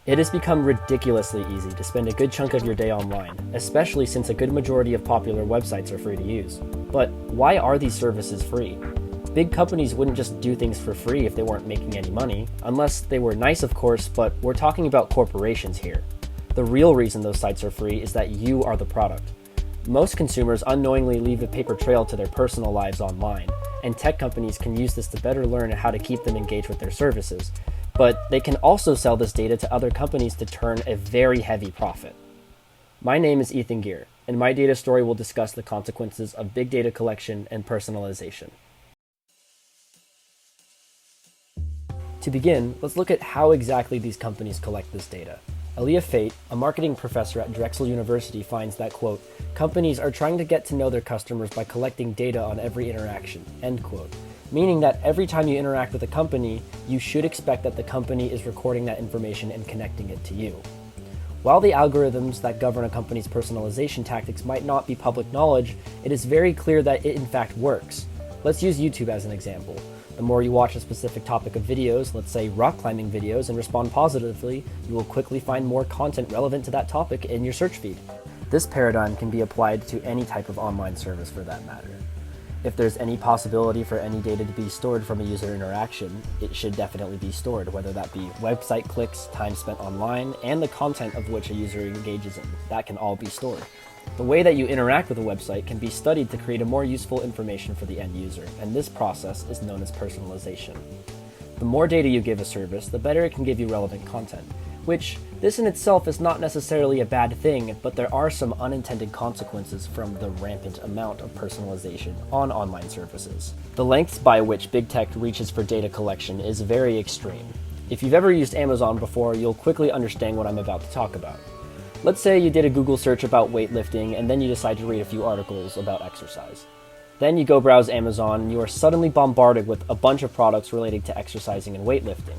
It has become ridiculously easy to spend a good chunk of your day online, especially since a good majority of popular websites are free to use. But why are these services free? Big companies wouldn't just do things for free if they weren't making any money, unless they were nice, of course, but we're talking about corporations here. The real reason those sites are free is that you are the product. Most consumers unknowingly leave a paper trail to their personal lives online, and tech companies can use this to better learn how to keep them engaged with their services. But they can also sell this data to other companies to turn a very heavy profit. My name is Ethan Gear, and my data story will discuss the consequences of big data collection and personalization. To begin, let's look at how exactly these companies collect this data. Aaliyah Fate, a marketing professor at Drexel University, finds that, quote, companies are trying to get to know their customers by collecting data on every interaction, end quote. Meaning that every time you interact with a company, you should expect that the company is recording that information and connecting it to you. While the algorithms that govern a company's personalization tactics might not be public knowledge, it is very clear that it in fact works. Let's use YouTube as an example. The more you watch a specific topic of videos, let's say rock climbing videos, and respond positively, you will quickly find more content relevant to that topic in your search feed. This paradigm can be applied to any type of online service for that matter. If there's any possibility for any data to be stored from a user interaction, it should definitely be stored, whether that be website clicks, time spent online, and the content of which a user engages in. That can all be stored. The way that you interact with a website can be studied to create a more useful information for the end user, and this process is known as personalization. The more data you give a service, the better it can give you relevant content, which this in itself is not necessarily a bad thing, but there are some unintended consequences from the rampant amount of personalization on online services. The lengths by which big tech reaches for data collection is very extreme. If you've ever used Amazon before, you'll quickly understand what I'm about to talk about. Let's say you did a Google search about weightlifting and then you decide to read a few articles about exercise. Then you go browse Amazon and you are suddenly bombarded with a bunch of products relating to exercising and weightlifting.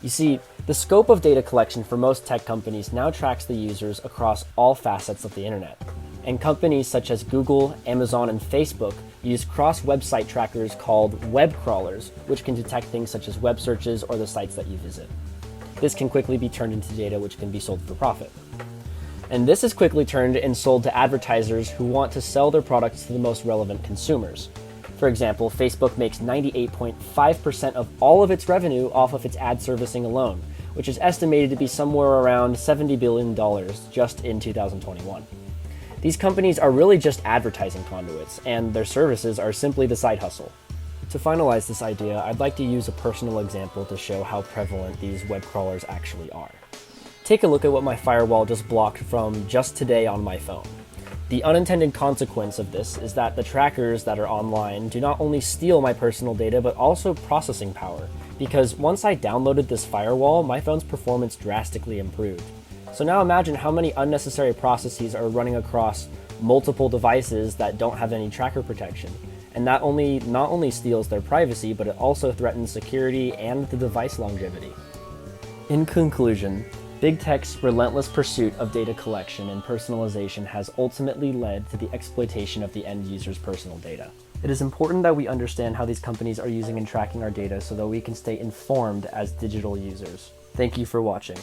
You see, the scope of data collection for most tech companies now tracks the users across all facets of the internet. And companies such as Google, Amazon, and Facebook use cross-website trackers called web crawlers, which can detect things such as web searches or the sites that you visit. This can quickly be turned into data which can be sold for profit. And this is quickly turned and sold to advertisers who want to sell their products to the most relevant consumers. For example, Facebook makes 98.5% of all of its revenue off of its ad servicing alone, which is estimated to be somewhere around $70 billion just in 2021. These companies are really just advertising conduits, and their services are simply the side hustle. To finalize this idea, I'd like to use a personal example to show how prevalent these web crawlers actually are. Take a look at what my firewall just blocked from just today on my phone. The unintended consequence of this is that the trackers that are online do not only steal my personal data, but also processing power, because once I downloaded this firewall, my phone's performance drastically improved. So now imagine how many unnecessary processes are running across multiple devices that don't have any tracker protection. And that not only steals their privacy, but it also threatens security and the device longevity. In conclusion, big tech's relentless pursuit of data collection and personalization has ultimately led to the exploitation of the end user's personal data. It is important that we understand how these companies are using and tracking our data so that we can stay informed as digital users. Thank you for watching.